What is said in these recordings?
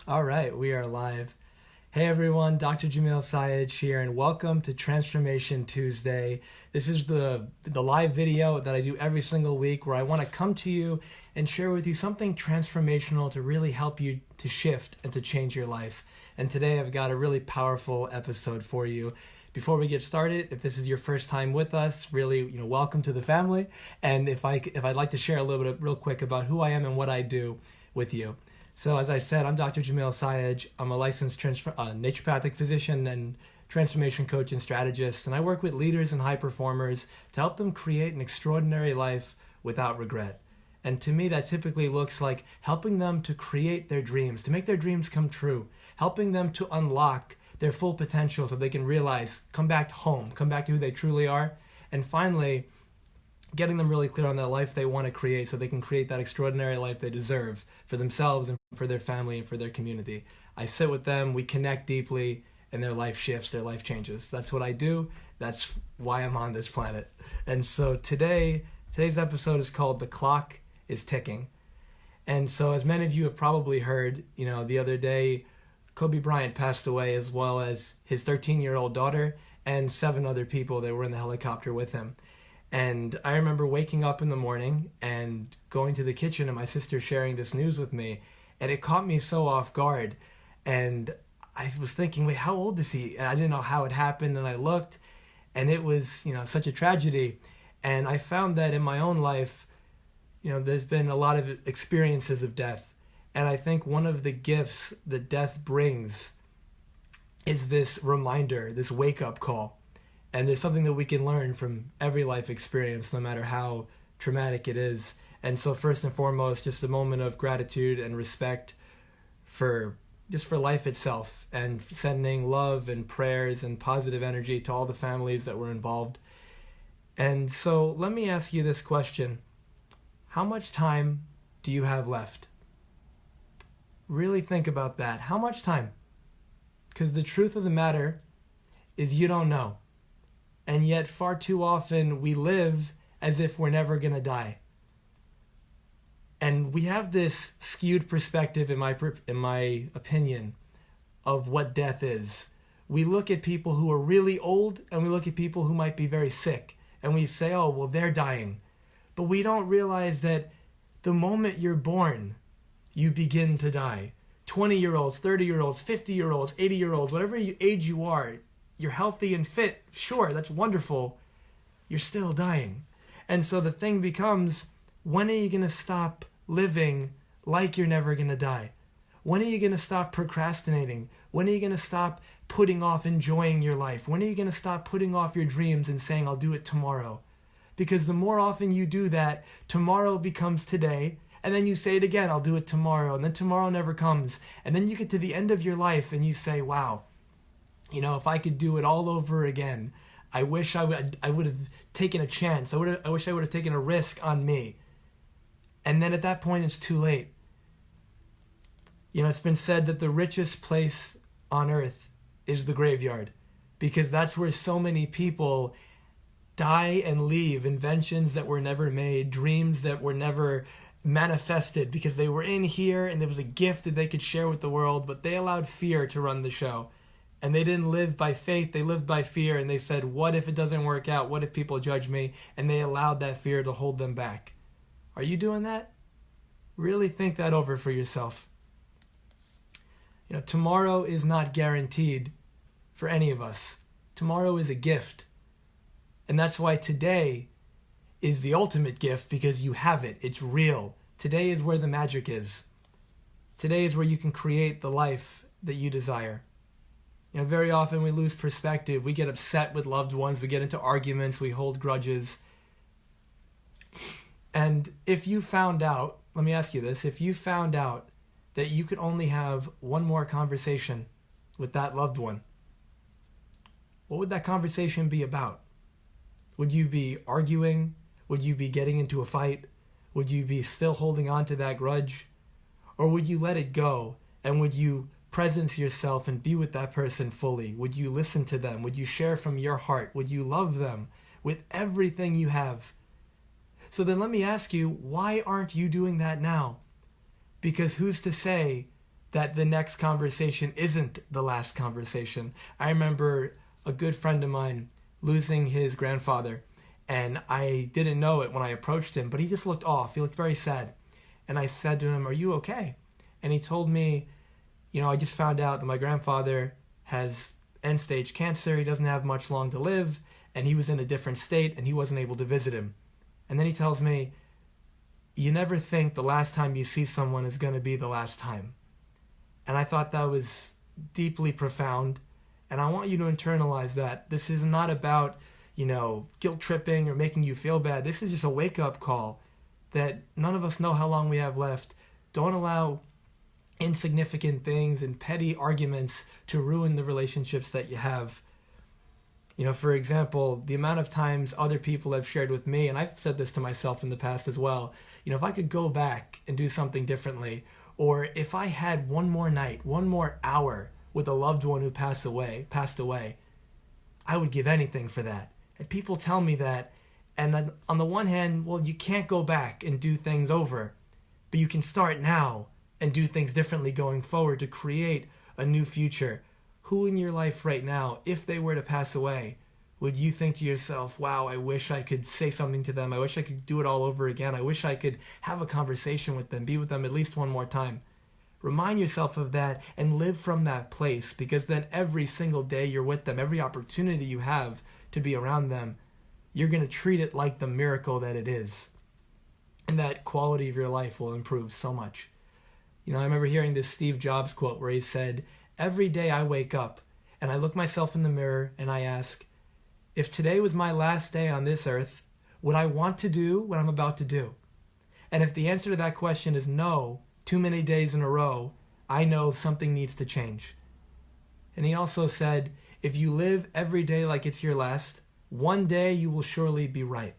All right, we are live. Hey everyone, Dr. Jamil Sayed here, and welcome to Transformation Tuesday. This is the live video that I do every single week where I want to come to you and share with you something transformational to really help you to shift and to change your life. And today I've got a really powerful episode for you. Before we get started, if this is your first time with us, really, welcome to the family. And if I'd like to share a little bit real quick about who I am and what I do with you. So as I said, I'm Dr. Jamil Sayed. I'm a licensed naturopathic physician and transformation coach and strategist, and I work with leaders and high performers to help them create an extraordinary life without regret. And to me, that typically looks like helping them to create their dreams, to make their dreams come true, helping them to unlock their full potential so they can realize, come back to home, come back to who they truly are, and finally, getting them really clear on that life they want to create so they can create that extraordinary life they deserve for themselves and for their family and for their community. I sit with them, we connect deeply, and their life shifts, their life changes. That's what I do. That's why I'm on this planet. And so today's episode is called The Clock is Ticking. And so as many of you have probably heard, the other day, Kobe Bryant passed away, as well as his 13-year-old daughter and 7 other people that were in the helicopter with him. And I remember waking up in the morning and going to the kitchen and my sister sharing this news with me, and it caught me so off guard. And I was thinking, wait, how old is he? And I didn't know how it happened, and I looked, and it was, such a tragedy. And I found that in my own life, there's been a lot of experiences of death. And I think one of the gifts that death brings is this reminder, this wake-up call. And there's something that we can learn from every life experience, no matter how traumatic it is. And so first and foremost, just a moment of gratitude and respect for life itself, and sending love and prayers and positive energy to all the families that were involved. And so let me ask you this question. How much time do you have left? Really think about that. How much time? Because the truth of the matter is you don't know. And yet far too often we live as if we're never going to die. And we have this skewed perspective, in my opinion, of what death is. We look at people who are really old, and we look at people who might be very sick, and we say, oh, well, they're dying. But we don't realize that the moment you're born, you begin to die. 20-year-olds, 30-year-olds, 50-year-olds, 80-year-olds, whatever age you are, you're healthy and fit, sure, that's wonderful, you're still dying. And so the thing becomes, when are you going to stop living like you're never going to die? When are you going to stop procrastinating? When are you going to stop putting off enjoying your life? When are you going to stop putting off your dreams and saying, I'll do it tomorrow? Because the more often you do that, tomorrow becomes today, and then you say it again, I'll do it tomorrow, and then tomorrow never comes. And then you get to the end of your life and you say, wow, if I could do it all over again, I wish I would have taken a chance. I wish I would have taken a risk on me. And then at that point, it's too late. It's been said that the richest place on earth is the graveyard, because that's where so many people die and leave, inventions that were never made, dreams that were never manifested because they were in here and there was a gift that they could share with the world, but they allowed fear to run the show. And they didn't live by faith, they lived by fear, and they said, what if it doesn't work out? What if people judge me? And they allowed that fear to hold them back. Are you doing that? Really think that over for yourself. Tomorrow is not guaranteed for any of us. Tomorrow is a gift. And that's why today is the ultimate gift, because you have it. It's real. Today is where the magic is. Today is where you can create the life that you desire. Very often we lose perspective. We get upset with loved ones. We get into arguments. We hold grudges. And if you found out, let me ask you this, if you found out that you could only have one more conversation with that loved one, what would that conversation be about? Would you be arguing? Would you be getting into a fight? Would you be still holding on to that grudge? Or would you let it go, and would you presence yourself and be with that person fully? Would you listen to them? Would you share from your heart? Would you love them with everything you have? So then let me ask you, why aren't you doing that now? Because who's to say that the next conversation isn't the last conversation. I remember a good friend of mine losing his grandfather, and I didn't know it when I approached him, but he just looked off. He looked very sad. And I said to him, "Are you okay?" And he told me, I just found out that my grandfather has end-stage cancer. He doesn't have much long to live, and he was in a different state, and he wasn't able to visit him. And then he tells me, "You never think the last time you see someone is going to be the last time." And I thought that was deeply profound. And I want you to internalize that. This is not about, guilt tripping or making you feel bad. This is just a wake-up call that none of us know how long we have left. Don't allow insignificant things and petty arguments to ruin the relationships that you have. For example, the amount of times other people have shared with me, and I've said this to myself in the past as well, if I could go back and do something differently, or if I had one more night, one more hour with a loved one who passed away, I would give anything for that. And people tell me that, and then on the one hand, well, you can't go back and do things over, but you can start now and do things differently going forward to create a new future. Who in your life right now, if they were to pass away, would you think to yourself, wow, I wish I could say something to them. I wish I could do it all over again. I wish I could have a conversation with them, be with them at least one more time. Remind yourself of that and live from that place, because then every single day you're with them, every opportunity you have to be around them, you're going to treat it like the miracle that it is. And that quality of your life will improve so much. I remember hearing this Steve Jobs quote where he said, "Every day I wake up and I look myself in the mirror and I ask, if today was my last day on this earth, would I want to do what I'm about to do? And if the answer to that question is no, too many days in a row, I know something needs to change." And he also said, if you live every day like it's your last, one day you will surely be right.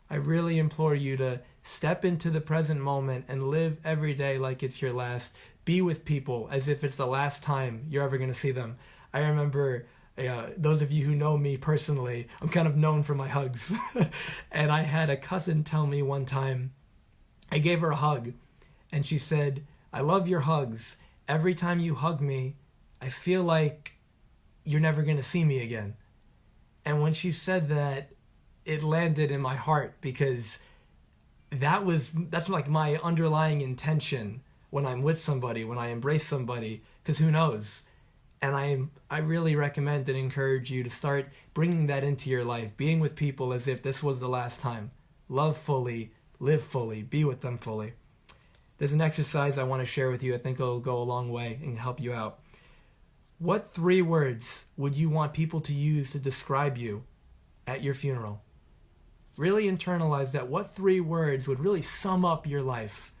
I really implore you to step into the present moment and live every day like it's your last. Be with people as if it's the last time you're ever going to see them. I remember, those of you who know me personally, I'm kind of known for my hugs. And I had a cousin tell me one time, I gave her a hug, and she said, "I love your hugs. Every time you hug me, I feel like you're never going to see me again." And when she said that, it landed in my heart, because that's like my underlying intention when I'm with somebody, when I embrace somebody, because who knows? And I really recommend and encourage you to start bringing that into your life, being with people as if this was the last time. Love fully, live fully, be with them fully. There's an exercise I want to share with you. I think it'll go a long way and help you out. What 3 words would you want people to use to describe you at your funeral? Really internalize that. What 3 words would really sum up your life?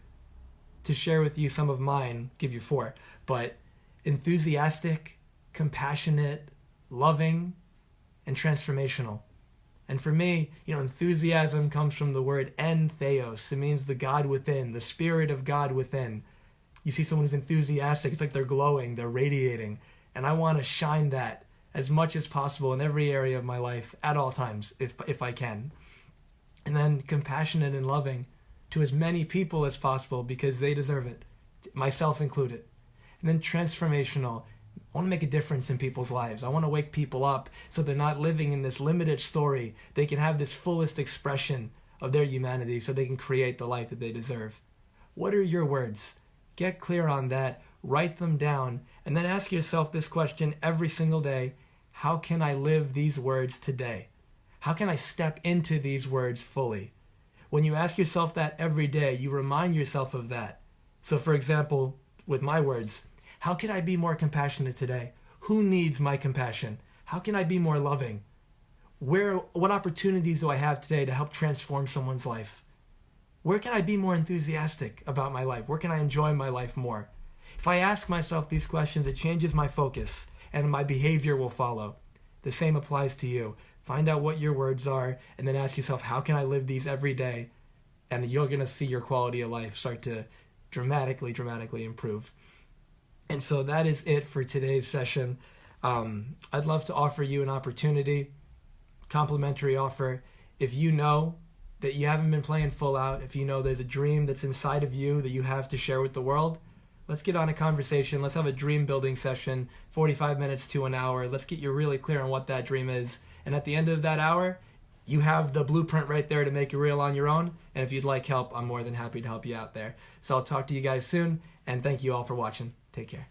To share with you some of mine, give you 4, but enthusiastic, compassionate, loving, and transformational. And for me, enthusiasm comes from the word entheos. It means the God within, the Spirit of God within. You see someone who's enthusiastic, it's like they're glowing, they're radiating. And I want to shine that as much as possible in every area of my life at all times, if I can. And then compassionate and loving to as many people as possible, because they deserve it, myself included. And then transformational. I want to make a difference in people's lives. I want to wake people up so they're not living in this limited story. They can have this fullest expression of their humanity so they can create the life that they deserve. What are your words? Get clear on that. Write them down. And then ask yourself this question every single day. How can I live these words today? How can I step into these words fully? When you ask yourself that every day, you remind yourself of that. So for example, with my words, how can I be more compassionate today? Who needs my compassion? How can I be more loving? What opportunities do I have today to help transform someone's life? Where can I be more enthusiastic about my life? Where can I enjoy my life more? If I ask myself these questions, it changes my focus and my behavior will follow. The same applies to you. Find out what your words are and then ask yourself, how can I live these every day? And you're going to see your quality of life start to dramatically improve. And so that is it for today's session. I'd love to offer you an opportunity, complimentary offer. If you know that you haven't been playing full out, if you know there's a dream that's inside of you that you have to share with the world, Let's get on a conversation. Let's have a dream building session, 45 minutes to an hour. Let's get you really clear on what that dream is. And at the end of that hour, you have the blueprint right there to make it real on your own. And if you'd like help, I'm more than happy to help you out there. So I'll talk to you guys soon. And thank you all for watching. Take care.